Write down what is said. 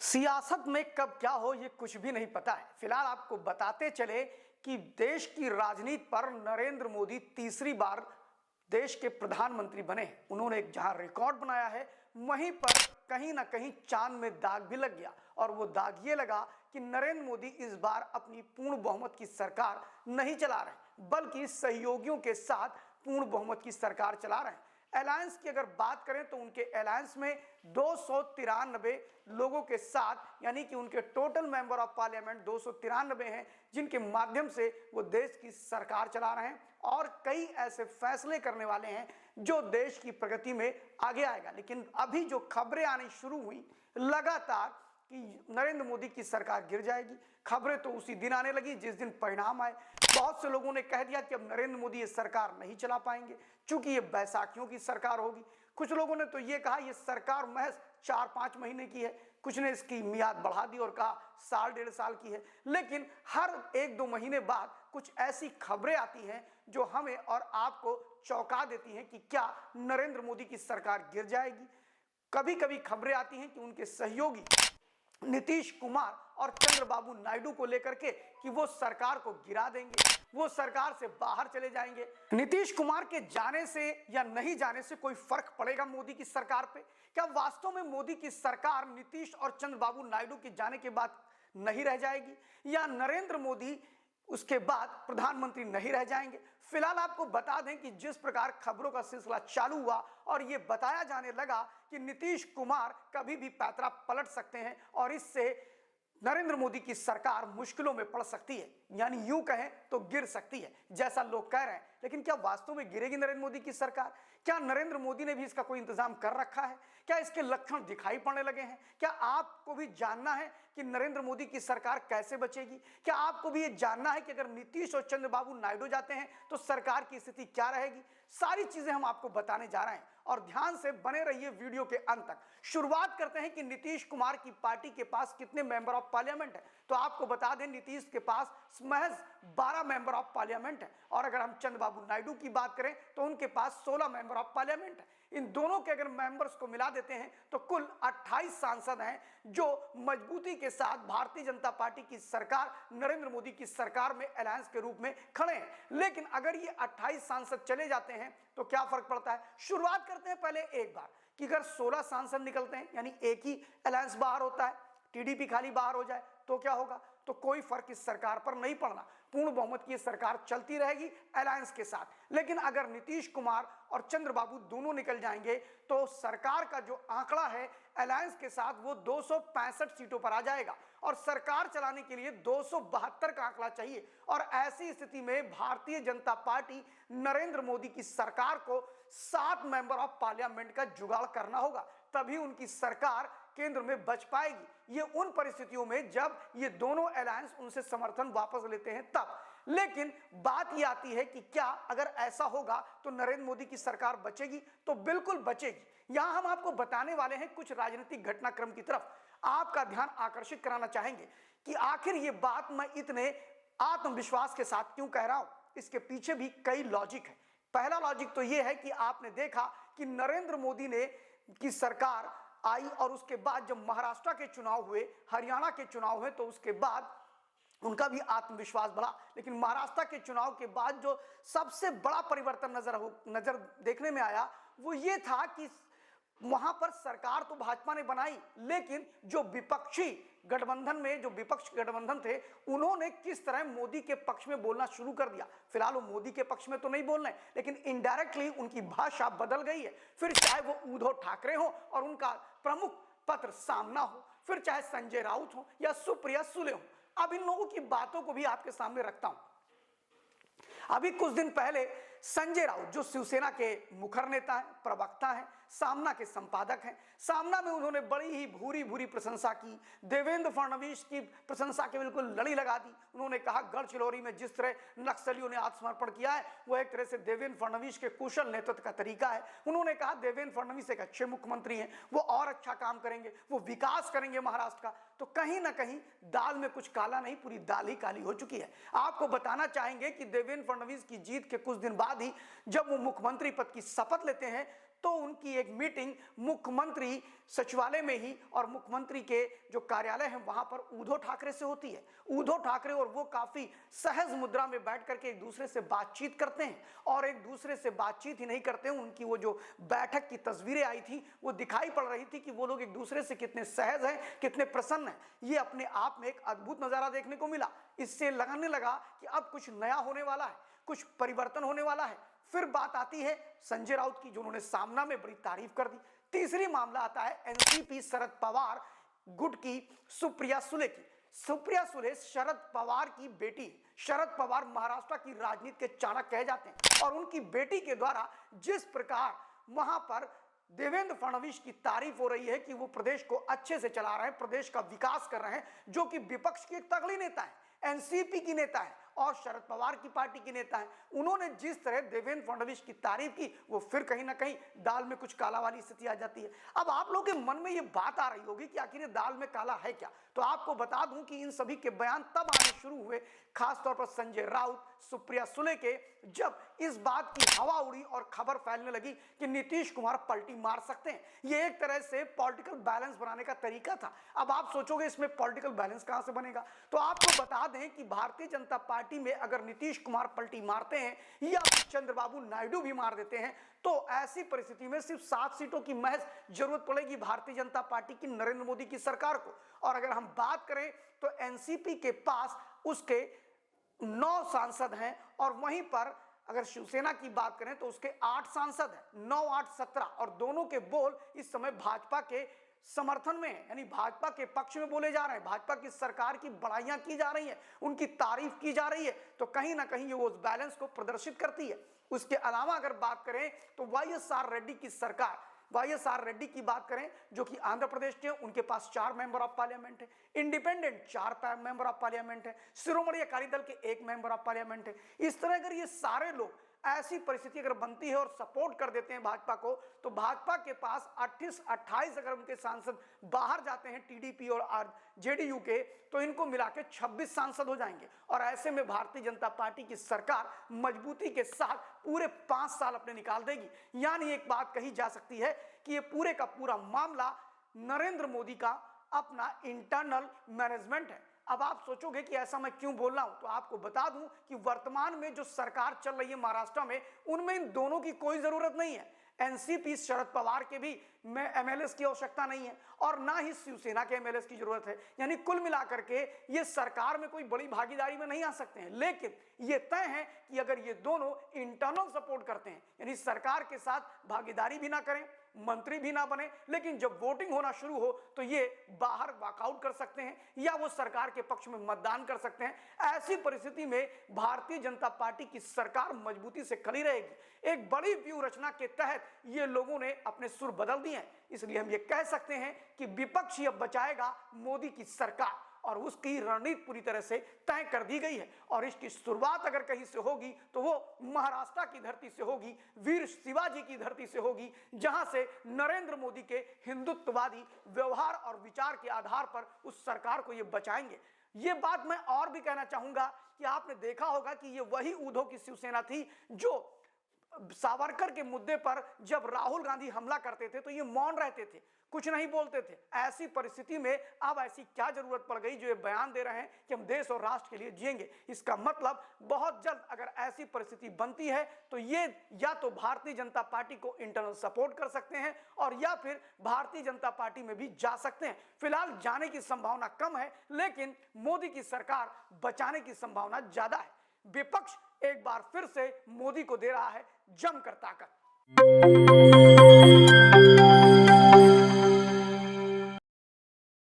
सियासत में कब क्या हो ये कुछ भी नहीं पता है। फिलहाल आपको बताते चले कि देश की राजनीति पर नरेंद्र मोदी तीसरी बार देश के प्रधानमंत्री बने। उन्होंने एक जहां रिकॉर्ड बनाया है, वहीं पर कहीं ना कहीं चांद में दाग भी लग गया। और वो दाग ये लगा कि नरेंद्र मोदी इस बार अपनी पूर्ण बहुमत की सरकार नहीं चला रहे, बल्कि सहयोगियों के साथ पूर्ण बहुमत की सरकार चला रहे हैं। अलायंस की अगर बात करें तो उनके अलायंस में 293 लोगों के साथ, यानी कि उनके टोटल मेंबर ऑफ पार्लियामेंट 293 हैं, जिनके माध्यम से वो देश की सरकार चला रहे हैं और कई ऐसे फैसले करने वाले हैं जो देश की प्रगति में आगे आएगा। लेकिन अभी जो खबरें आनी शुरू हुई लगातार कि नरेंद्र मोदी की सरकार गिर जाएगी, खबरें तो उसी दिन आने लगी जिस दिन परिणाम आए। बहुत से लोगों ने कह दिया कि अब नरेंद्र मोदी ये सरकार नहीं चला पाएंगे क्योंकि ये बैसाखियों की सरकार होगी। कुछ लोगों ने तो ये कहा ये सरकार महज 4-5 महीने की है, कुछ ने इसकी मियाद बढ़ा दी और कहा साल 1.5 साल की है। लेकिन हर 1-2 महीने बाद कुछ ऐसी खबरें आती हैं जो हमें और आपको चौंका देती हैं कि क्या नरेंद्र मोदी की सरकार गिर जाएगी। कभी कभी खबरें आती हैं कि उनके सहयोगी नीतीश कुमार और चंद्रबाबू नायडू को लेकर के कि वो सरकार को गिरा देंगे, वो सरकार से बाहर चले जाएंगे। नीतीश कुमार के जाने से या नहीं जाने से कोई फर्क पड़ेगा मोदी की सरकार पे? क्या वास्तव में मोदी की सरकार नीतीश और चंद्रबाबू नायडू के जाने के बाद नहीं रह जाएगी, या नरेंद्र मोदी उसके बाद प्रधानमंत्री नहीं रह जाएंगे? फिलहाल आपको बता दें कि जिस प्रकार खबरों का सिलसिला चालू हुआ और यह बताया जाने लगा कि नीतीश कुमार कभी भी पैतरा पलट सकते हैं और इससे नरेंद्र मोदी की सरकार मुश्किलों में पड़ सकती है, यानी यूं कहें तो गिर सकती है जैसा लोग कह रहे हैं। लेकिन क्या वास्तव में गिरेगी नरेंद्र मोदी की सरकार? क्या नरेंद्र मोदी ने भी इसका कोई इंतजाम कर रखा है? क्या इसके लक्षण दिखाई पड़ने लगे हैं? क्या आपको भी जानना है कि नरेंद्र मोदी की सरकार कैसे बचेगी? क्या आपको भी ये जानना है कि अगर नीतीश और चंद्रबाबू नायडू जाते हैं तो सरकार की स्थिति क्या रहेगी? सारी चीजें हम आपको बताने जा रहे हैं और ध्यान से बने रहिए वीडियो के अंत तक। शुरुआत करते हैं कि नीतीश कुमार की पार्टी के पास कितने मेंबर ऑफ पार्लियामेंट है। तो आपको बता दें नीतीश के पास महज 12 मेंबर ऑफ पार्लियामेंट है और अगर हम चंद्रबाबू नायडू की बात करें तो उनके पास 16 मेंबर ऑफ पार्लियामेंट है। इन दोनों के अगर मेंबर्स को मिला देते हैं तो कुल 28 सांसद हैं जो मजबूती के साथ भारतीय जनता पार्टी की सरकार, नरेंद्र मोदी की सरकार में अलायंस के रूप में खड़े हैं। लेकिन अगर ये 28 सांसद चले जाते हैं तो क्या फर्क पड़ता है? शुरुआत करते हैं पहले एक बार कि अगर 16 सांसद निकलते हैं, यानी एक ही अलायंस बाहर होता है, टीडीपी खाली बाहर हो जाए तो क्या होगा? तो कोई फर्क इस सरकार पर नहीं पड़ना, पूर्ण बहुमत की सरकार चलती रहेगी अलायंस के साथ। लेकिन अगर नीतीश कुमार और चंद्रबाबू दोनों निकल जाएंगे तो सरकार का जो आंकड़ा है अलायंस के साथ वो 265 सीटों पर आ जाएगा और सरकार चलाने के लिए 272 का आंकड़ा चाहिए। और ऐसी स्थिति में भारतीय जनता पार्टी नरेंद्र मोदी की सरकार को 7 मेंबर ऑफ पार्लियामेंट का जुगाड़ करना होगा, तभी उनकी सरकार केंद्र में बच पाएगी। ये उन परिस्थितियों में जब ये दोनों अलायंस उनसे समर्थन वापस लेते हैं तब। लेकिन बात ये आती है कि क्या अगर ऐसा होगा तो नरेंद्र मोदी की सरकार बचेगी? तो बिल्कुल बचेगी। यहां हम आपको बताने वाले हैं कुछ राजनीतिक घटनाक्रम की तरफ, आपका ध्यान आकर्षित कराना चाहेंगे कि आखिर ये बात मैं इतने आत्मविश्वास के साथ क्यों कह रहा हूं। इसके पीछे भी कई लॉजिक है। पहला लॉजिक तो यह है कि आपने देखा कि नरेंद्र मोदी ने की सरकार आई और उसके बाद जब महाराष्ट्र के चुनाव हुए, हरियाणा के चुनाव हुए, तो उसके बाद उनका भी आत्मविश्वास बढ़ा। लेकिन महाराष्ट्र के चुनाव के बाद जो सबसे बड़ा परिवर्तन नजर देखने में आया वो ये था कि वहां पर सरकार तो भाजपा ने बनाई, लेकिन जो विपक्षी गठबंधन में जो विपक्ष गठबंधन थे उन्होंने किस तरह मोदी के पक्ष में बोलना शुरू कर दिया। फिलहाल वो मोदी के पक्ष में तो नहीं बोल रहे, लेकिन इनडायरेक्टली उनकी भाषा बदल गई है। फिर चाहे वो उद्धव ठाकरे हो और उनका प्रमुख पत्र सामना हो, फिर चाहे संजय राउत हो या सुप्रिया सुले हो। अब इन लोगों की बातों को भी आपके सामने रखता हूं। अभी कुछ दिन पहले संजय राउत जो शिवसेना के मुखर नेता हैं, प्रवक्ता हैं, सामना के संपादक हैं, सामना में उन्होंने बड़ी ही भूरी भूरी प्रशंसा की, देवेंद्र फडणवीस की प्रशंसा के बिल्कुल लड़ी लगा दी। उन्होंने कहा गढ़चिरौली में जिस तरह नक्सलियों ने आत्मसमर्पण किया है वो एक तरह से देवेंद्र फडणवीस के कुशल नेतृत्व का तरीका है। उन्होंने कहा देवेंद्र फडणवीस एक अच्छे मुख्यमंत्री हैं, वो और अच्छा काम करेंगे, वो विकास करेंगे महाराष्ट्र का। तो कहीं ना कहीं दाल में कुछ काला नहीं, पूरी दाल ही काली हो चुकी है। आपको बताना चाहेंगे कि देवेंद्र फडणवीस की जीत के कुछ दिन बाद ही जब वो मुख्यमंत्री पद की शपथ लेते हैं तो उनकी एक मीटिंग मुख्यमंत्री सचिवालय में ही और मुख्यमंत्री के जो कार्यालय है वहां पर उद्धव ठाकरे से होती है। उद्धव ठाकरे और वो काफी सहज मुद्रा में बैठ करके एक दूसरे से बातचीत करते हैं और एक दूसरे से बातचीत ही नहीं करते हैं, उनकी वो जो बैठक की तस्वीरें आई थी वो दिखाई पड़ रही थी कि वो लोग एक दूसरे से कितने सहज हैं, कितने प्रसन्न हैं। ये अपने आप में एक अद्भुत नजारा देखने को मिला। इससे लगने लगा कि अब कुछ नया होने वाला है, कुछ परिवर्तन होने वाला है। फिर बात आती है संजय राउत की, जो उन्होंने सामना में बड़ी तारीफ कर दी। तीसरी मामला आता है एनसीपी शरद पवार गुट की सुप्रिया सुले की। सुप्रिया सुले शरद पवार की बेटी। शरद पवार महाराष्ट्र की राजनीति के चाणक्य कहे जाते हैं और उनकी बेटी के द्वारा जिस प्रकार वहां पर देवेंद्र फडणवीस की तारीफ हो रही है कि वो प्रदेश को अच्छे से चला रहे हैं, प्रदेश का विकास कर रहे हैं, जो कि विपक्ष के एक तगड़ी नेता है, एनसीपी की नेता है और शरद पवार की पार्टी की नेता है। उन्होंने जिस तरह देवेंद्र फडणवीस की तारीफ की, वो फिर कहीं ना कहीं दाल में कुछ काला वाली स्थिति आ जाती है। अब आप लोगों के मन में ये बात आ रही होगी कि आखिर ये दाल में काला है क्या। तो आपको बता दूं कि इन सभी के बयान तब आने शुरू हुए, खासतौर पर संजय राउत, सुप्रिया सुले के, जब इस बात की हवा उड़ी और खबर फैलने लगी कि नीतीश कुमार पलटी मार सकते हैं। ये एक तरह से पॉलिटिकल बैलेंस बनाने का तरीका था। अब आप सोचोगे इसमें पॉलिटिकल बैलेंस कहां से बनेगा, तो आपको बता दें कि भारतीय जनता पार्टी में अगर नीतीश कुमार पलटी मारते हैं या चंद्रबाबू नायडू भी मार देते हैं, तो ऐसी परिस्थिति में सिर्फ 7 सीटों की महज जरूरत पड़ेगी भारतीय जनता पार्टी की, नरेंद्र मोदी की सरकार को। और अगर हम बात करें तो एनसीपी के पास उसके 9 सांसद हैं और वहीं पर अगर शिवसेना की बात करें तो उसके 8 सांसद हैं, 9, 8, 17, और दोनों के बोल इस समय भाजपा के समर्थन में है, यानी भाजपा के पक्ष में बोले जा रहे हैं, भाजपा की सरकार की बड़ाइयां की जा रही है, उनकी तारीफ की जा रही है। तो कहीं ना कहीं ये वो उस बैलेंस को प्रदर्शित करती है। उसके अलावा अगर बात करें तो वाईएसआर रेड्डी की सरकार, वाईएसआर रेड्डी की बात करें जो कि आंध्र प्रदेश के, उनके पास 4 मेंबर ऑफ पार्लियामेंट है, इंडिपेंडेंट 4 मेंबर ऑफ पार्लियामेंट है, शिरोमणि अकाली दल के 1 मेंबर ऑफ पार्लियामेंट है। इस तरह अगर ये सारे लोग, ऐसी परिस्थिति अगर बनती है और सपोर्ट कर देते हैं भाजपा को, तो भाजपा के पास 28 अगर उनके सांसद बाहर जाते हैं टीडीपी और जेडीयू के, तो इनको मिला के 26 सांसद हो जाएंगे। और ऐसे में भारतीय जनता पार्टी की सरकार मजबूती के साथ पूरे 5 साल अपने निकाल देगी। यानी एक बात कही जा सकती है कि ये पूरे का पूरा मामला नरेंद्र मोदी का अपना इंटरनल मैनेजमेंट है। अब आप सोचोगे कि ऐसा मैं क्यों बोल रहा हूं, तो आपको बता दूं कि वर्तमान में जो सरकार चल रही है महाराष्ट्र में, उनमें इन दोनों की कोई जरूरत नहीं है। एनसीपी शरद पवार के भी में एमएलएस की आवश्यकता नहीं है और ना ही शिवसेना के एमएलएस की जरूरत है। यानी कुल मिलाकर के ये सरकार में कोई बड़ी भागीदारी में नहीं आ सकते हैं। लेकिन ये तय है कि अगर ये दोनों इंटरनल सपोर्ट करते हैं, यानी सरकार के साथ भागीदारी भी ना करें, मंत्री भी ना बने, लेकिन जब वोटिंग होना शुरू हो तो ये बाहर वॉकआउट कर सकते हैं या वो सरकार के पक्ष में मतदान कर सकते हैं। ऐसी परिस्थिति में भारतीय जनता पार्टी की सरकार मजबूती से खड़ी रहेगी। एक बड़ी व्यूह रचना के तहत ये लोगों ने अपने सुर बदल दिए हैं। इसलिए हम ये कह सकते हैं कि विपक्ष ही अब बचाएगा मोदी की सरकार और उसकी रणनीति पूरी तरह से तय कर दी गई है। और इसकी शुरुआत अगर कहीं से होगी तो वो महाराष्ट्र की धरती से होगी, वीर शिवाजी की धरती से होगी, जहां से नरेंद्र मोदी के हिंदुत्ववादी व्यवहार और विचार के आधार पर उस सरकार को ये बचाएंगे। ये बात मैं और भी कहना चाहूंगा कि आपने देखा होगा कि ये वही उद्धव की शिवसेना थी जो सावरकर के मुद्दे पर जब राहुल गांधी हमला करते थे तो ये मौन रहते थे, कुछ नहीं बोलते थे। ऐसी परिस्थिति में अब ऐसी क्या जरूरत पड़ गई जो ये बयान दे रहे हैं कि हम देश और राष्ट्र के लिए जिएंगे। इसका मतलब बहुत जल्द अगर ऐसी परिस्थिति बनती है तो ये या तो भारतीय जनता पार्टी को इंटरनल सपोर्ट कर सकते हैं और या फिर भारतीय जनता पार्टी में भी जा सकते हैं। फिलहाल जाने की संभावना कम है, लेकिन मोदी की सरकार बचाने की संभावना ज्यादा है। विपक्ष एक बार फिर से मोदी को दे रहा है जमकर ताकत।